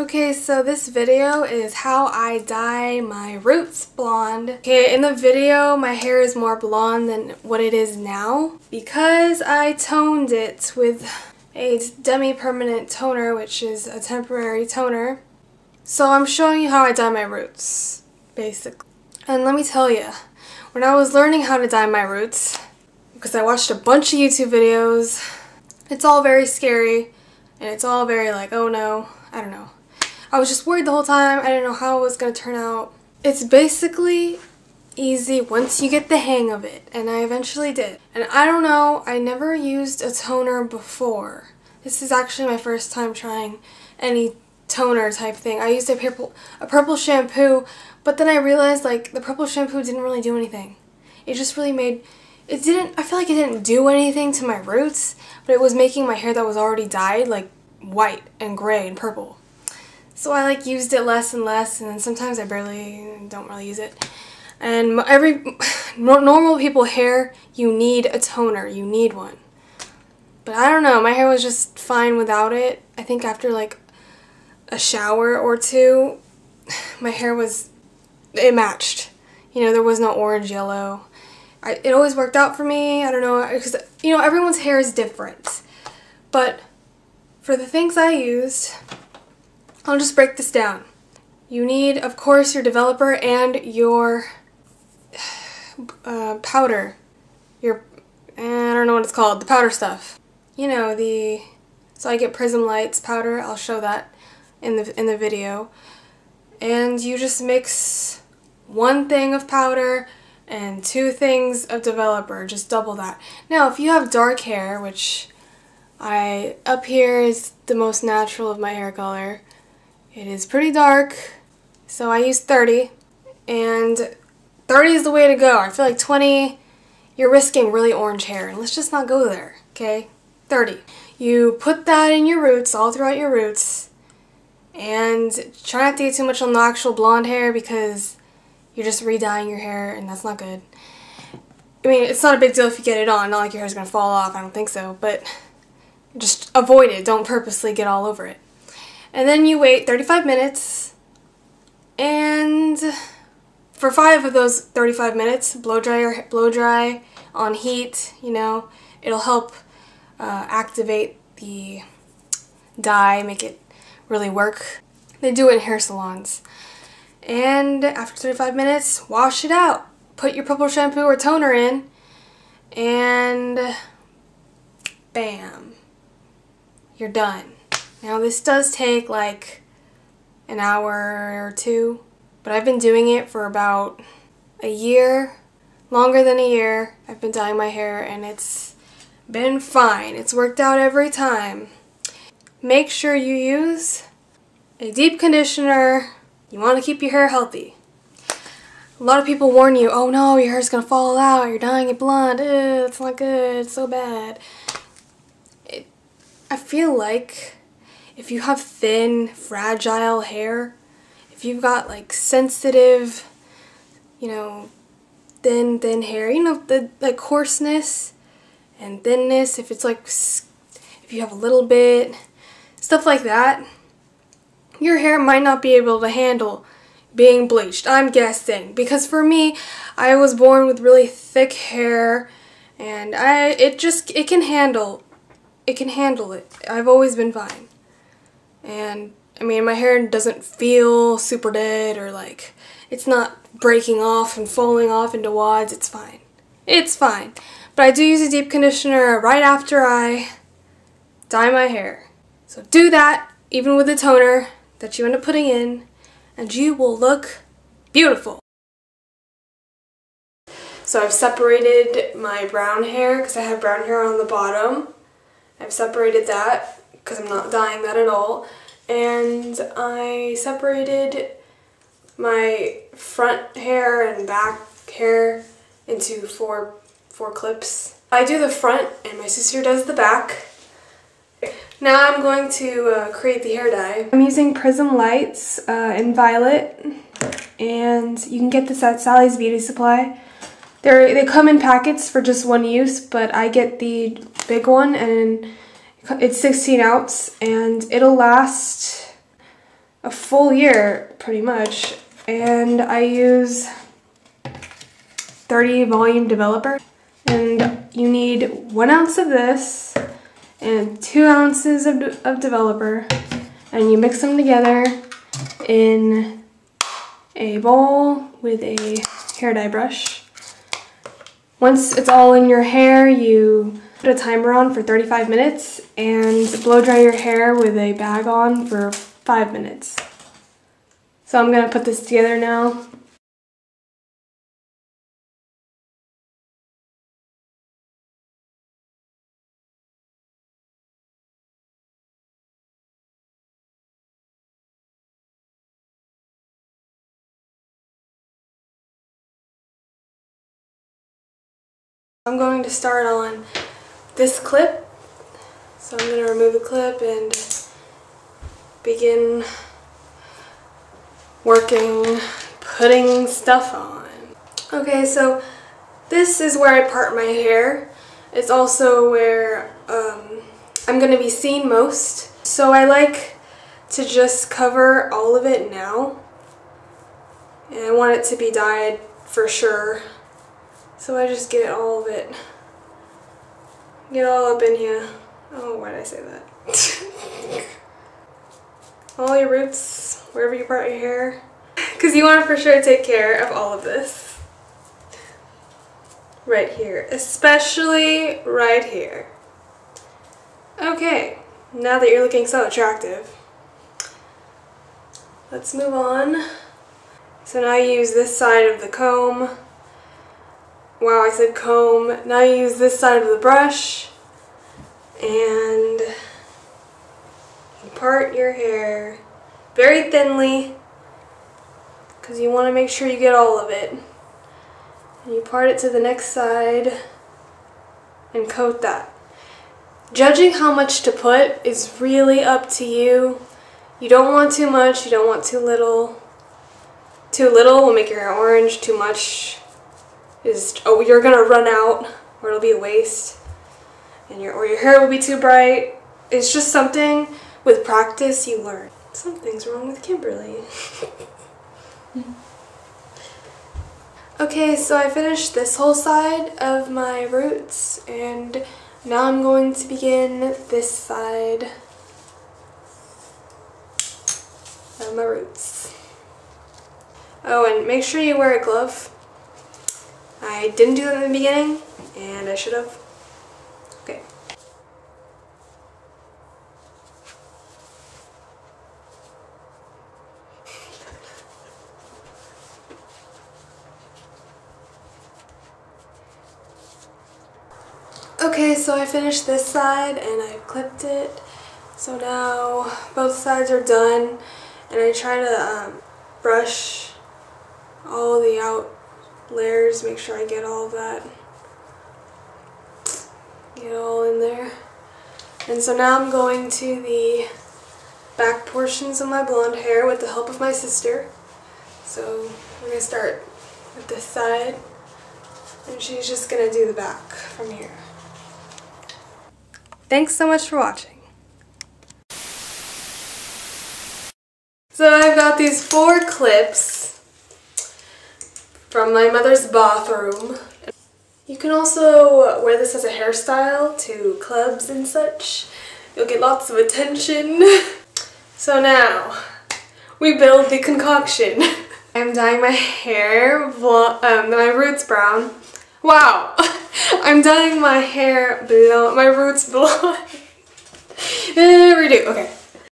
Okay, so this video is how I dye my roots blonde. Okay, in the video my hair is more blonde than what it is now because I toned it with a demi-permanent toner, which is a temporary toner. So I'm showing you how I dye my roots, basically. And let me tell you, when I was learning how to dye my roots, because I watched a bunch of YouTube videos, it's all very scary and it's all very like, oh no, I don't know. I was just worried the whole time. I didn't know how it was going to turn out. It's basically easy once you get the hang of it, and I eventually did. And I don't know, I never used a toner before. This is actually my first time trying any toner type thing. I used a purple shampoo, but then I realized like the purple shampoo didn't really do anything. It just really made, I feel like it didn't do anything to my roots, but it was making my hair that was already dyed like white and gray and purple. So I like used it less and less, and then sometimes I don't really use it. And normal people hair, you need a toner, you need one. But I don't know, my hair was just fine without it. I think after like a shower or two, my hair it matched. You know, there was no orange, yellow. It always worked out for me. I don't know, because, you know, everyone's hair is different. But for the things I used, I'll just break this down. You need, of course, your developer and your powder. I don't know what it's called, the powder stuff. You know, so I get Prism Lights powder. I'll show that in the video. And you just mix 1 thing of powder and 2 things of developer. Just double that. Now, if you have dark hair, which up here is the most natural of my hair color. It is pretty dark, so I use 30, and 30 is the way to go. I feel like 20, you're risking really orange hair, and let's just not go there, okay? 30. You put that in your roots, all throughout your roots, and try not to get too much on the actual blonde hair because you're just re-dyeing your hair, and that's not good. I mean, it's not a big deal if you get it on, not like your hair's gonna fall off, I don't think so, but just avoid it, don't purposely get all over it. And then you wait 35 minutes, and for 5 of those 35 minutes, blow dry on heat, you know, it'll help activate the dye, make it really work. They do it in hair salons. And after 35 minutes, wash it out. Put your purple shampoo or toner in, and bam, you're done. Now this does take like an hour or 2, but I've been doing it for about a year, longer than a year. I've been dyeing my hair and it's been fine. It's worked out every time. Make sure you use a deep conditioner. You want to keep your hair healthy. A lot of people warn you, oh no, your hair's gonna fall out, you're dyeing it blonde, it's not good, it's so bad. I feel like if you have thin, fragile hair, if you've got like sensitive, you know, thin hair, you know, the like coarseness and thinness, if it's like, if you have a little bit, stuff like that, your hair might not be able to handle being bleached, I'm guessing. Because for me, I was born with really thick hair, and it can handle it. I've always been fine. And I mean, my hair doesn't feel super dead or like it's not breaking off and falling off into wads. It's fine. It's fine. But I do use a deep conditioner right after I dye my hair. So do that even with the toner that you end up putting in, and you will look beautiful. So I've separated my brown hair because I have brown hair on the bottom. I've separated that because I'm not dyeing that at all. And I separated my front hair and back hair into four clips. I do the front and my sister does the back. Now I'm going to create the hair dye. I'm using Prism Lights in violet, and you can get this at Sally's Beauty Supply. They come in packets for just 1 use, but I get the big one, and it's 16 ounce, and it'll last a full year pretty much, and I use 30 volume developer, and you need 1 ounce of this and 2 ounces of developer, and you mix them together in a bowl with a hair dye brush. Once it's all in your hair, you put a timer on for 35 minutes and blow dry your hair with a bag on for 5 minutes. So I'm gonna put this together now. I'm going to start on this clip. So I'm going to remove the clip and begin working, putting stuff on. Okay, so this is where I part my hair. It's also where I'm going to be seen most. So I like to just cover all of it now. And I want it to be dyed for sure. So I just get all of it. Get all up in here. Oh, why did I say that? All your roots, wherever you part your hair. Because you want to for sure take care of all of this. Right here. Especially right here. Okay, now that you're looking so attractive, let's move on. So now you use this side of the comb. Wow, I said comb. Now you use this side of the brush and you part your hair very thinly because you want to make sure you get all of it. And you part it to the next side and coat that. Judging how much to put is really up to you. You don't want too much, you don't want too little. Too little will make your hair orange, too much you're gonna run out, or it'll be a waste, and your hair will be too bright. It's just something with practice you learn. Something's wrong with Kimberly. Okay, so I finished this whole side of my roots, and now I'm going to begin this side of my roots. Oh, and make sure you wear a glove. I didn't do that in the beginning, and I should have. Okay. Okay, so I finished this side and I clipped it. So now both sides are done, and I try to brush all the out layers, make sure I get all of that, get it all in there. And so now I'm going to the back portions of my blonde hair with the help of my sister. So we're going to start with this side, and she's just going to do the back from here. Thanks so much for watching. So I've got these 4 clips from my mother's bathroom. You can also wear this as a hairstyle to clubs and such. You'll get lots of attention. So now, we build the concoction. I'm dyeing my hair, my roots brown. Wow! I'm dyeing my hair blonde, my roots blonde. Redo, okay.